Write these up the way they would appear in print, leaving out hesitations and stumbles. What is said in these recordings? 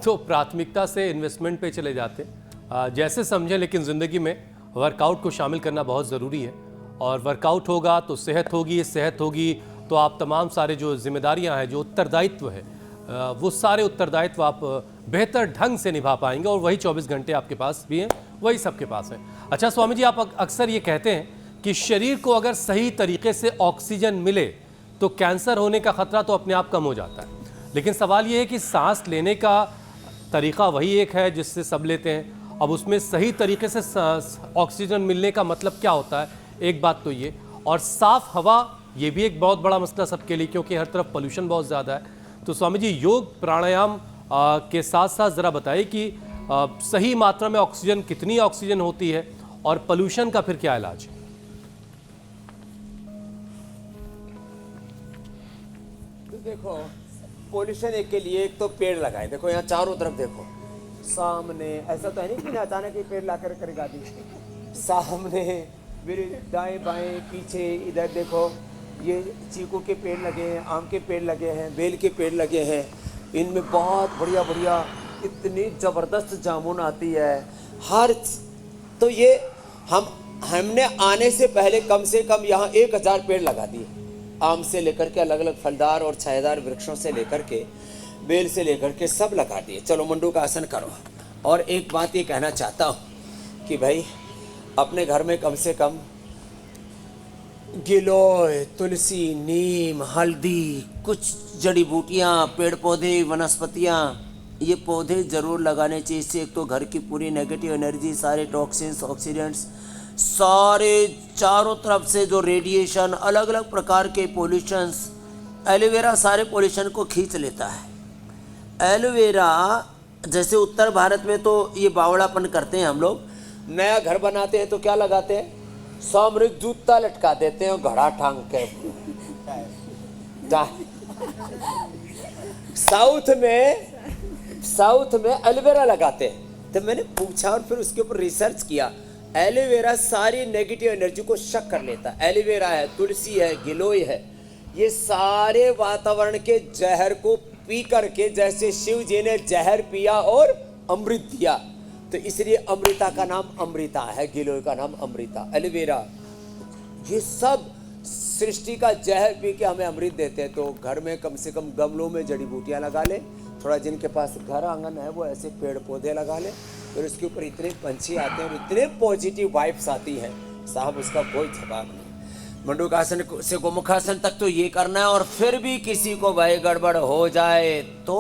तो प्राथमिकता से इन्वेस्टमेंट पे चले जाते हैं। जैसे समझें, लेकिन ज़िंदगी में वर्कआउट को शामिल करना बहुत ज़रूरी है। और वर्कआउट होगा तो सेहत होगी, सेहत होगी तो आप तमाम सारे जो जिम्मेदारियां हैं, जो उत्तरदायित्व है, वो सारे उत्तरदायित्व आप बेहतर ढंग से निभा पाएंगे। और वही 24 घंटे आपके पास भी हैं, वही सबके पास है। अच्छा स्वामी जी, आप अक्सर ये कहते हैं कि शरीर को अगर सही तरीके से ऑक्सीजन मिले तो कैंसर होने का खतरा तो अपने आप कम हो जाता है। लेकिन सवाल ये है कि सांस लेने का तरीका वही एक है जिससे सब लेते हैं। अब उसमें सही तरीके से ऑक्सीजन मिलने का मतलब क्या होता है, एक बात तो ये। और साफ हवा, ये भी एक बहुत बड़ा मसला सबके लिए, क्योंकि हर तरफ पोल्यूशन बहुत ज़्यादा है। तो स्वामी जी, योग प्राणायाम के साथ साथ ज़रा बताइए कि सही मात्रा में ऑक्सीजन, कितनी ऑक्सीजन होती है, और पोल्यूशन का फिर क्या इलाज है? तो देखो, पोल्यूशन के लिए एक तो पेड़ लगाए। देखो यहाँ चारों तरफ देखो, सामने ऐसा तो है नहीं कि अचानक ही पेड़ ला कर करेगा दी। सामने मेरे दाएं बाएं पीछे इधर देखो, ये चीकू के पेड़ लगे हैं, आम के पेड़ लगे हैं, बेल के पेड़ लगे हैं। इनमें बहुत बढ़िया बढ़िया इतनी ज़बरदस्त जामुन आती है हर। तो ये हमने आने से पहले कम से कम यहाँ 1000 पेड़ लगा दिए, आम से लेकर के अलग अलग फलदार और छायादार वृक्षों से लेकर के, बेल से लेकर के सब लगा दिए। चलो मुंडू का आसन करो। और एक बात ये कहना चाहता हूँ कि भाई अपने घर में कम से कम गिलोय, तुलसी, नीम, हल्दी, कुछ जड़ी बूटियाँ, पेड़ पौधे, वनस्पतियाँ, ये पौधे ज़रूर लगाने चाहिए। इससे एक तो घर की पूरी नेगेटिव एनर्जी, सारे टॉक्सिन्स, ऑक्सीडेंट्स, सारे चारों तरफ से जो रेडिएशन, अलग अलग प्रकार के पोल्यूशंस, एलोवेरा सारे पोल्यूशन को खींच लेता है। एलोवेरा जैसे उत्तर भारत में तो ये बावड़ापन करते हैं हम लोग, नया घर बनाते हैं तो क्या लगाते हैं, सामरिक जूता लटका देते हैं और घड़ा टांग के। साउथ में एलोवेरा लगाते हैं। तो मैंने पूछा और फिर उसके ऊपर रिसर्च किया। एलोवेरा सारी नेगेटिव एनर्जी को शक कर लेता है। एलोवेरा है, तुलसी है, गिलोय है, ये सारे वातावरण के जहर को पी करके, जैसे शिव जी ने जहर पिया और अमृत दिया, तो इसलिए अमृता का नाम अमृता है, गिलोय का नाम अमृता। एलोवेरा ये सब सृष्टि का जहर पी के हमें अमृत देते हैं। तो घर में कम से कम गमलों में जड़ी बूटियां लगा ले, थोड़ा जिनके पास घर आंगन है वो ऐसे पेड़ पौधे लगा ले, फिर उसके ऊपर इतने पंछी आते हैं और इतने पॉजिटिव वाइब्स आती हैं साहब, उसका कोई जवाब नहीं। मंडूकासन से गोमुखासन तक तो ये करना है। और फिर भी किसी को भाई गड़बड़ हो जाए तो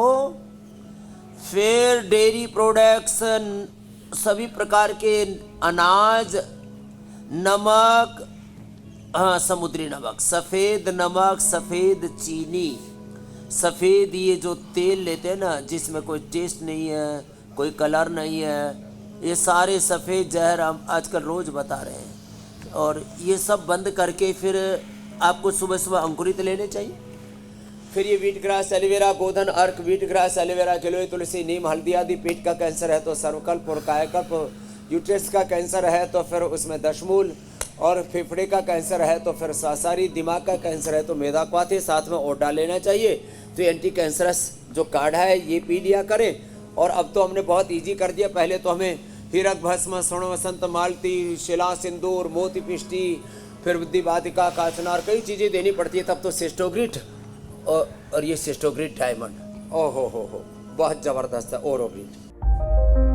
फिर डेयरी प्रोडक्ट्स, सभी प्रकार के अनाज, नमक, हाँ समुद्री नमक, सफ़ेद नमक, सफ़ेद चीनी, सफ़ेद ये जो तेल लेते हैं ना जिसमें कोई टेस्ट नहीं है, कोई कलर नहीं है, ये सारे सफ़ेद जहर हम आजकल रोज़ बता रहे हैं। और ये सब बंद करके फिर आपको सुबह सुबह अंकुरित लेने चाहिए। फिर ये वीट ग्रास, एलोवेरा, गोधन, अर्क, वीट ग्रास, एलोवेरा, गिलोय, तुलसी, नीम, हल्दी आदि। पेट का कैंसर है तो सर्वकल्प और कायाकल्प। यूट्रस का कैंसर है तो फिर उसमें दशमूल, और फेफड़े का कैंसर है तो फिर सासारी, दिमाग का कैंसर है तो मेदाक्वाथे, साथ में ओडा लेना चाहिए। तो एंटी कैंसरस जो काढ़ा है ये पी लिया करें। और अब तो हमने बहुत ईजी कर दिया, पहले तो हमें हीरक भस्म, स्वर्ण वसंत, मालती, शिला सिंदूर, मोती पिष्टी, फिर बुद्धि वाटिका, काचनार, कई चीज़ें देनी पड़ती है। तब तो सिस्टोग्रिट और ये सिस्टोग्रिट डायमंड, ओ हो बहुत ज़बरदस्त है, ओरोग्रिट।